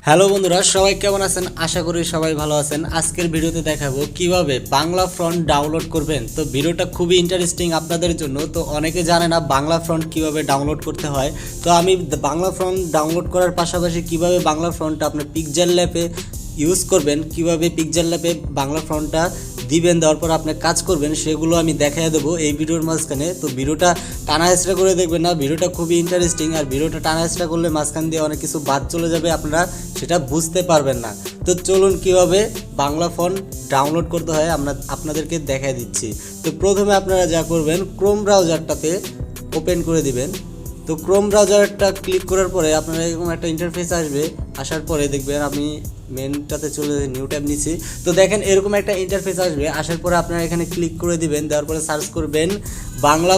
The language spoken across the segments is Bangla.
হ্যালো বন্ধুরা, সবাই কেমন আছেন? আশা করি সবাই ভালো আছেন। আজকের ভিডিওতে দেখাবো কিভাবে বাংলা ফন্ট ডাউনলোড করবেন। তো ভিডিওটা খুবই ইন্টারেস্টিং আপনাদের জন্য। তো অনেকে জানে না বাংলা ফন্ট কিভাবে ডাউনলোড করতে হয়। তো আমি বাংলা ফন্ট ডাউনলোড করার পাশাপাশি কিভাবে বাংলা ফন্টটা আপনি পিক্সেল ল্যাবে ইউজ করবেন, কিভাবে পিক্সেল ল্যাবে বাংলা ফন্টটা দিবেন, দেওয়ার পর আপনি কাজ করবেন, সেগুলো আমি দেখাই দেবো এই ভিডিওর মাঝখানে। তো ভিডিওটা টানা হেঁচড়া করে দেখবেন না, ভিডিওটা খুবই ইন্টারেস্টিং। আর ভিডিওটা টানা হেঁচড়া করলে মাঝখান দিয়ে অনেক কিছু বাদ চলে যাবে, আপনারা সেটা বুঝতে পারবেন না। তো চলুন কিভাবে বাংলা ফন্ট ডাউনলোড করতে হয় আমরা আপনাদেরকে দেখাই দিচ্ছি। তো প্রথমে আপনারা যা করবেন, ক্রোম ব্রাউজারটাতে ওপেন করে দিবেন। তো ক্রোম ব্রাউজারটা ক্লিক করার পরে আপনারা এরকম একটা ইন্টারফেস আসবে। আসার পরে দেখবেন আমি মেনটাতে চলে নিউ ট্যাব নিচ্ছি। তো দেখেন এরকম একটা ইন্টারফেস আসবে। আসার পরে আপনারা এখানে ক্লিক করে দিবেন। দেওয়ার পরে সার্চ করবেন বাংলা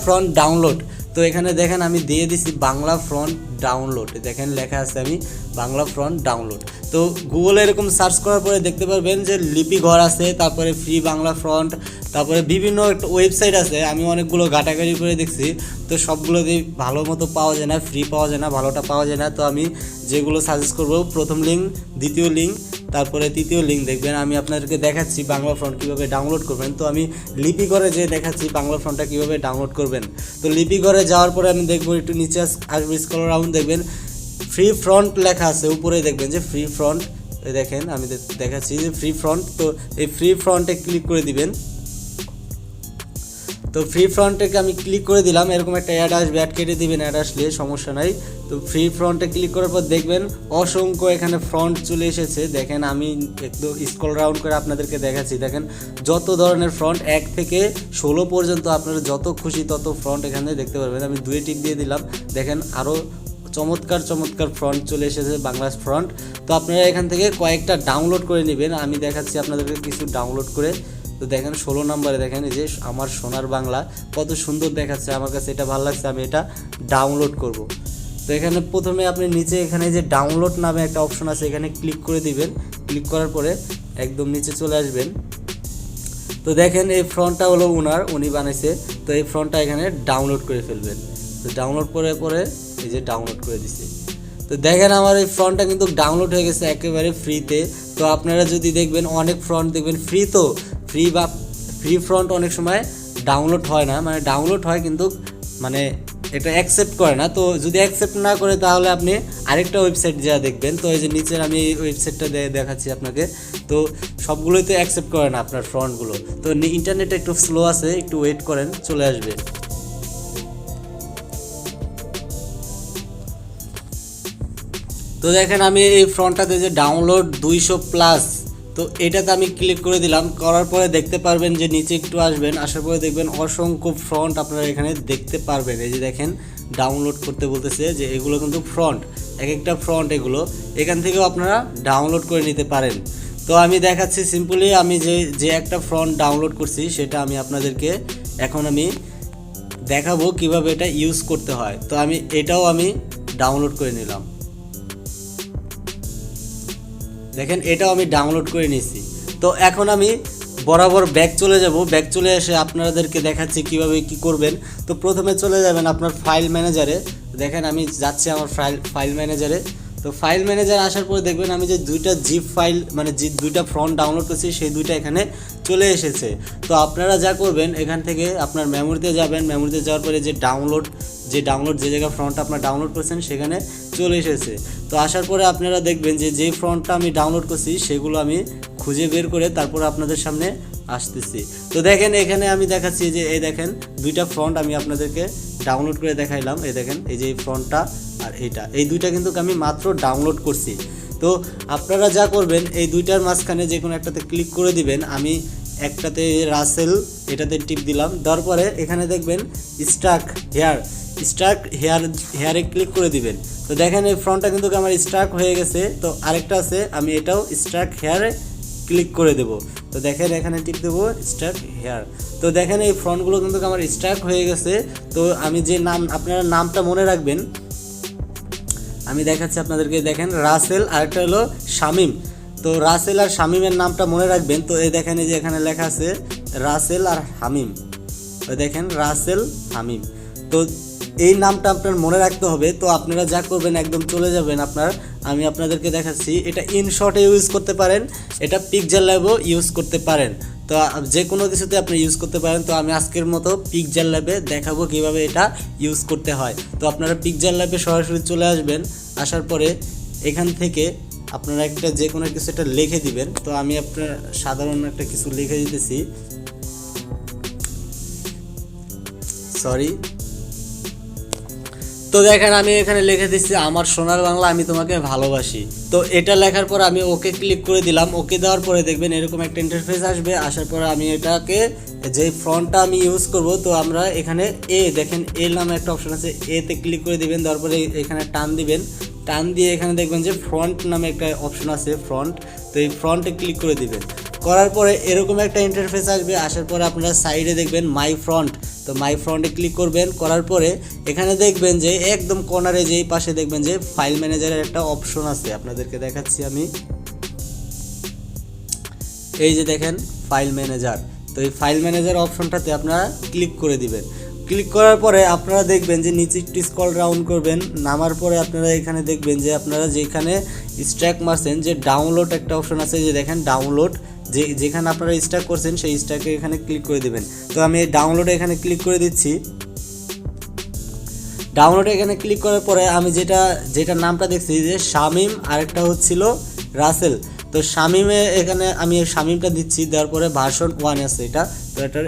ফ্রন্ট ডাউনলোড। তো এখানে দেখেন আমি দিয়ে দিছি বাংলা ফ্রন্ট ডাউনলোড, দেখেন লেখা আছে আমি বাংলা ফ্রন্ট ডাউনলোড। তো গুগলে এরকম সার্চ করার পরে দেখতে পারবেন যে লিপি ঘর আছে, তারপরে ফ্রি বাংলা ফ্রন্ট, তারপরে বিভিন্ন একটা ওয়েবসাইট আছে। আমি অনেকগুলো ঘাটাঘাটি করে দেখছি, তো সবগুলোতেই ভালো মতো পাওয়া যায় না, ফ্রি পাওয়া যায় না, ভালোটা পাওয়া যায় না। তো আমি যেগুলো সাজেস্ট করব, প্রথম লিঙ্ক, দ্বিতীয় লিঙ্ক, তারপরে তৃতীয় লিঙ্ক দেখবেন। আমি আপনাদেরকে দেখাচ্ছি বাংলা ফ্রন্ট কীভাবে ডাউনলোড করবেন। তো আমি লিপি ঘরে যেয়ে দেখাচ্ছি বাংলা ফ্রন্টটা কীভাবে ডাউনলোড করবেন। তো লিপি ঘরে যাওয়ার পরে আমি দেখবো একটু নিচে আসবে, স্ক্রল ডাউন দেখবেন ফ্রি ফ্রন্ট লেখা আছে, উপরে দেখবেন যে ফ্রি ফ্রন্ট। দেখেন আমি দেখাচ্ছি যে ফ্রি ফ্রন্ট। তো এই ফ্রি ফ্রন্টে ক্লিক করে দিবেন। তো ফ্রি ফ্রন্টে আমি ক্লিক করে দিলাম। এরকম একটা অ্যাড আসবে, অ্যাড কেটে দিবেন, অ্যাড আসলে সমস্যা নাই। তো ফ্রি ফ্রন্টে ক্লিক করার পর দেখবেন অসংখ্য এখানে ফ্রন্ট চলে এসেছে। দেখেন আমি একটু স্ক্রল রাউন্ড করে আপনাদেরকে দেখাচ্ছি। দেখেন যত ধরনের ফ্রন্ট, 1 থেকে 16 পর্যন্ত আপনারা যত খুশি তত ফ্রন্ট এখানে দেখতে পারবেন। আমি 2 টিক দিয়ে দিলাম। দেখেন আরও চমৎকার চমৎকার ফ্রন্ট চলে এসেছে, বাংলা ফ্রন্ট। তো আপনারা এখান থেকে কয়েকটা ডাউনলোড করে নেবেন। আমি দেখাচ্ছি আপনাদেরকে কিছু ডাউনলোড করে। তো দেখেন 16 নম্বরে দেখেন এই যে আমার সোনার বাংলা, কত সুন্দর দেখাচ্ছে, আমার কাছে এটা ভালো লাগছে, আমি এটা ডাউনলোড করব। তো এখানে প্রথমে আপনি নিচে এখানে যে ডাউনলোড নামে একটা অপশন আছে, এখানে ক্লিক করে দিবেন। ক্লিক করার পরে একদম নিচে চলে আসবেন। তো দেখেন এই ফ্রন্টটা হলো উনি বানাইছে। তো এই ফ্রন্টটা এখানে ডাউনলোড করে ফেলবেন। তো ডাউনলোড করে পরে এই যে ডাউনলোড করে দিছে। তো দেখেন আমার এই ফ্রন্টটা কিন্তু ডাউনলোড হয়ে গেছে একেবারে ফ্রিতে। তো আপনারা যদি দেখবেন অনেক ফ্রন্ট দেখবেন ফ্রি, তো ফ্রি ফ্রন্ট অনেক সময় ডাউনলোড হয় না, মানে ডাউনলোড হয় কিন্তু মানে এটা অ্যাকসেপ্ট করে না। তো যদি অ্যাকসেপ্ট না করে তাহলে আপনি আরেকটা ওয়েবসাইট যা দেখবেন। তো এই যে নিচের আমি এই ওয়েবসাইটটা দেখাচ্ছি আপনাকে। তো সবগুলোই তো অ্যাকসেপ্ট করে না আপনার ফ্রন্টগুলো। তো ইন্টারনেট একটু স্লো আছে, একটু ওয়েট করেন, চলে আসবে। তো দেখেন আমি এই ফ্রন্টটাতে যে ডাউনলোড 200+, তো এটাতে আমি ক্লিক করে দিলাম। করার পরে দেখতে পারবেন যে নিচে একটু আসবেন, আসার পরে দেখবেন অসংখ্য ফ্রন্ট আপনারা এখানে দেখতে পারবেন। এই যে দেখেন ডাউনলোড করতে বলতেছে যে এগুলো কিন্তু ফ্রন্ট, এক একটা ফ্রন্ট এগুলো এখান থেকেও আপনারা ডাউনলোড করে নিতে পারেন। তো আমি দেখাচ্ছি সিম্পলি, আমি যে একটা ফ্রন্ট ডাউনলোড করছি সেটা আমি আপনাদেরকে এখন আমি দেখাবো কিভাবে এটা ইউজ করতে হয়। তো এটাও আমি ডাউনলোড করে নিলাম। দেখেন এটাও আমি ডাউনলোড করে নিয়েছি। তো এখন আমি বরাবর ব্যাক চলে যাব। ব্যাক চলে এসে আপনাদেরকে দেখাচ্ছি কিভাবে কি করবেন। তো প্রথমে চলে যাবেন আপনার ফাইল ম্যানেজারে। দেখেন আমি যাচ্ছি আমার ফাইল ম্যানেজারে। তো ফাইল ম্যানেজার আসার পরে দেখবেন আমি যে 2টা জিপ ফাইল, মানে যে 2টা ফ্রন্ট ডাউনলোড করছি সেই 2টা এখানে চলে এসেছে। তো আপনারা যা করবেন এখান থেকে আপনার মেমোরিতে যাবেন। মেমোরিতে যাওয়ার পরে যে ডাউনলোড যে জায়গায় ফ্রন্টটা আপনার ডাউনলোড করছেন সেখানে চলে এসেছে। তো আসার পরে আপনারা দেখবেন যে ফ্রন্টটা আমি ডাউনলোড করছি সেগুলো আমি খুঁজে বের করে তারপর আপনাদের সামনে আসতেছি। তো দেখেন এখানে আমি দেখাচ্ছি যে এই দেখেন 2টা ফ্রন্ট আমি আপনাদেরকে ডাউনলোড করে দেখাইলাম। এই দেখেন এই যে এই ফ্রন্টটা আর এই 2টা কিন্তু আমি মাত্র ডাউনলোড করছি। তো আপনারা যা করবেন এই 2টার মাঝখানে যে কোনো একটাতে ক্লিক করে দিবেন। আমি একটাতে রাসেল, এটাতে টিপ দিলাম। দেওয়ার পরে এখানে দেখবেন স্ট্রাক হেয়ারে ক্লিক করে দিবেন। তো দেখেন এই ফ্রন্টটা কিন্তু আমার স্ট্রাক হয়ে গেছে। তো আরেকটা আছে, আমি এটাও স্ট্রাক হেয়ারে ক্লিক করে দেব। তো দেখেন এখানে টিপ দেবো স্ট্রাক হেয়ার। তো দেখেন এই ফ্রন্টগুলো কিন্তু আমার স্ট্রাক হয়ে গেছে। তো আমি যে আপনারা নামটা মনে রাখবেন, আমি দেখাচ্ছি আপনাদেরকে। দেখেন রাসেল, আরেকটা হলো শামিম। তো রাসেল আর শামিমের নামটা মনে রাখবেন। তো এই দেখেন এই যে এখানে লেখা আছে রাসেল আর হামিম। তো দেখেন রাসেল হামিম। তো এই নামটা আপনার মনে রাখতে হবে। তো আপনারা যা করবেন একদম চলে যাবেন আমি আপনাদেরকে দেখাচ্ছি। এটা ইনশটে ইউজ করতে পারেন, এটা পিক্সেল ল্যাবও ইউজ করতে পারেন। তো যে কোনো কিছুতে আপনি ইউজ করতে পারেন। তো আমি আজকের মতো পিক্সেল ল্যাবে দেখাবো কিভাবে এটা ইউজ করতে হয়। তো আপনারা পিক্সেল ল্যাবে সরাসরি চলে আসবেন। আসার পরে এখান থেকে আপনারা একটা যে কোনো কিছু একটা লিখে দিবেন। তো আমি আপনার সাধারণ একটা কিছু লিখে দিতেছি, সরি। তো দেখেন আমি এখানে লিখে দিচ্ছি, আমার সোনার বাংলা আমি তোমাকে ভালোবাসি। তো এটা লেখার পর আমি ওকে ক্লিক করে দিলাম। ওকে দেওয়ার পরে দেখবেন এরকম একটা ইন্টারফেস আসবে। আসার পরে আমি এটাকে যে ফন্টটা আমি ইউজ করব, তো আমরা এখানে দেখেন এ নামে একটা অপশন আছে, এতে ক্লিক করে দিবেন। দেওয়ার পরে এখানে টান দিবেন, টান দিয়ে এখানে দেখবেন যে ফ্রন্ট নামে একটা অপশন আছে, ফ্রন্ট। তো এই ফ্রন্টে ক্লিক করে দিবেন। করার পরে এরকম একটা ইন্টারফেস আসবে। আসার পরে আপনারা সাইডে দেখবেন মাই ফ্রন্ট। তো মাই ফ্রন্টে ক্লিক করবেন। করার পরে এখানে দেখবেন যে একদম কর্নারে যেই পাশে দেখবেন যে ফাইল ম্যানেজারের একটা অপশন আছে, আপনাদেরকে দেখাচ্ছি আমি। এই যে দেখেন ফাইল ম্যানেজার। তো এই ফাইল ম্যানেজার অপশনটাতে আপনারা ক্লিক করে দিবেন। ক্লিক করার পরে আপনারা দেখবেন যে নিচে একটু স্ক্রল ডাউন করবেন। নামার পরে আপনারা এখানে দেখবেন যে আপনারা যেখানে স্ট্যাক মারছেন যে ডাউনলোড একটা অপশন আছে, যে দেখেন ডাউনলোড, যেখানে আপনারা স্ট্যাক করছেন সেই স্ট্যাকে এখানে ক্লিক করে দিবেন। তো আমি এই ডাউনলোডে এখানে ক্লিক করে দিচ্ছি। ডাউনলোডে এখানে ক্লিক করার পরে আমি যেটা নামটা দেখছি যে শামিম, আরেকটা হচ্ছিল রাসেল। তো শামিমে এখানে আমি শামিমটা দিচ্ছি। দেওয়ার পরে ভার্সন 1 আছে এটা। তো এটার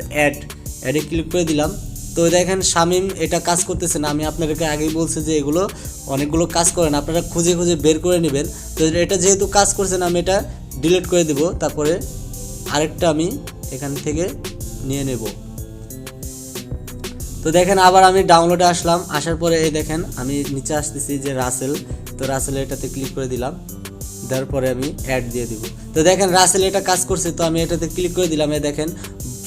অ্যাডে ক্লিক করে দিলাম। তো দেখেন শামিম এটা কাজ করতেছে না। আমি আপনাদেরকে আগেই বলছি যে এগুলো অনেকগুলো কাজ করেন, আপনারা খুঁজে খুঁজে বের করে নেবেন। তো এটা যেহেতু কাজ করছে না, আমি এটা ডিলিট করে দেব। তারপরে আরেকটা আমি এখান থেকে নিয়ে নেব। তো দেখেন আবার আমি ডাউনলোডে আসলাম। আসার পরে এই দেখেন আমি নিচে আসতেছি যে রাসেল। তো রাসেল এটাতে ক্লিক করে দিলাম। দেওয়ার পরে আমি অ্যাড দিয়ে দিব। তো দেখেন রাসেল এটা কাজ করছে। তো আমি এটাতে ক্লিক করে দিলাম। এই দেখেন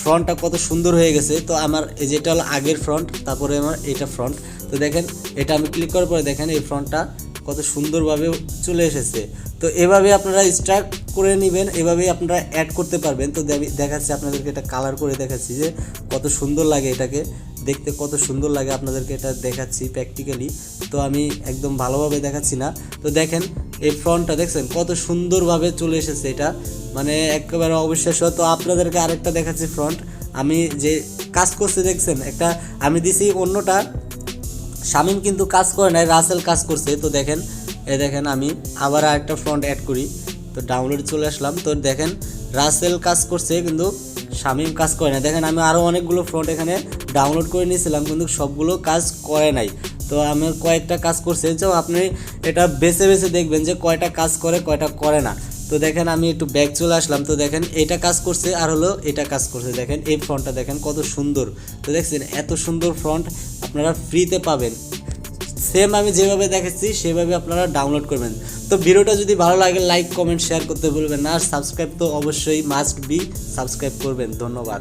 ফ্রন্টটা কত সুন্দর হয়ে গেছে। তো আমার এই যেটা হলো আগের ফ্রন্ট, তারপরে আমার এটা ফ্রন্ট। তো দেখেন এটা আমি ক্লিক করার পরে দেখেন এই ফ্রন্টটা কত সুন্দরভাবে চলে এসেছে। তো এভাবে আপনারা স্ট্রাক করে নেবেন, এভাবেই আপনারা অ্যাড করতে পারবেন। তো দেখাচ্ছি আপনাদেরকে, এটা কালার করে দেখাচ্ছি যে কত সুন্দর লাগে, এটাকে দেখতে কত সুন্দর লাগে, আপনাদেরকে এটা দেখাচ্ছি প্র্যাকটিক্যালি। তো আমি একদম ভালোভাবে দেখাচ্ছি না। তো দেখেন এই ফ্রন্টটা দেখছেন কত সুন্দরভাবে চলে এসেছে, এটা মানে একেবারে অবিশ্বাস্য। তো আপনাদেরকে আরেকটা দেখাচ্ছি ফ্রন্ট, আমি যে কাজ করছে দেখছেন, একটা আমি দিছি অন্যটা, শামিম কিন্তু কাজ করে নাই, রাসেল কাজ করছে। তো দেখেন দেখেন আমি আবার আরেকটা ফ্রন্ট অ্যাড করি। তো ডাউনলোড চলে আসলাম। তো দেখেন রাসেল কাজ করছে কিন্তু শামিম কাজ করে না। দেখেন আমি আরও অনেকগুলো ফ্রন্ট এখানে ডাউনলোড করে নিয়েছিলাম কিন্তু সবগুলো কাজ করে নাই। তো আমার কয়েকটা কাজ করছে। তো আপনি এটা বেছে বেছে দেখবেন যে কয়টা কাজ করে কয়টা করে না। তো দেখেন আমি একটু ব্যাক চলে আসলাম। তো দেখেন এটা কাজ করছে আর হলো এটা কাজ করছে। দেখেন এই ফ্রন্টটা দেখেন কত সুন্দর। তো দেখছেন এত সুন্দর ফ্রন্ট আপনারা ফ্রিতে পাবেন। সেম আমি যেভাবে দেখাচ্ছি সেভাবে আপনারা ডাউনলোড করবেন। তো ভিডিওটা যদি ভালো লাগে লাইক কমেন্ট শেয়ার করতে ভুলবেন না। আর সাবস্ক্রাইব তো অবশ্যই মাস্ট বি, সাবস্ক্রাইব করবেন। ধন্যবাদ।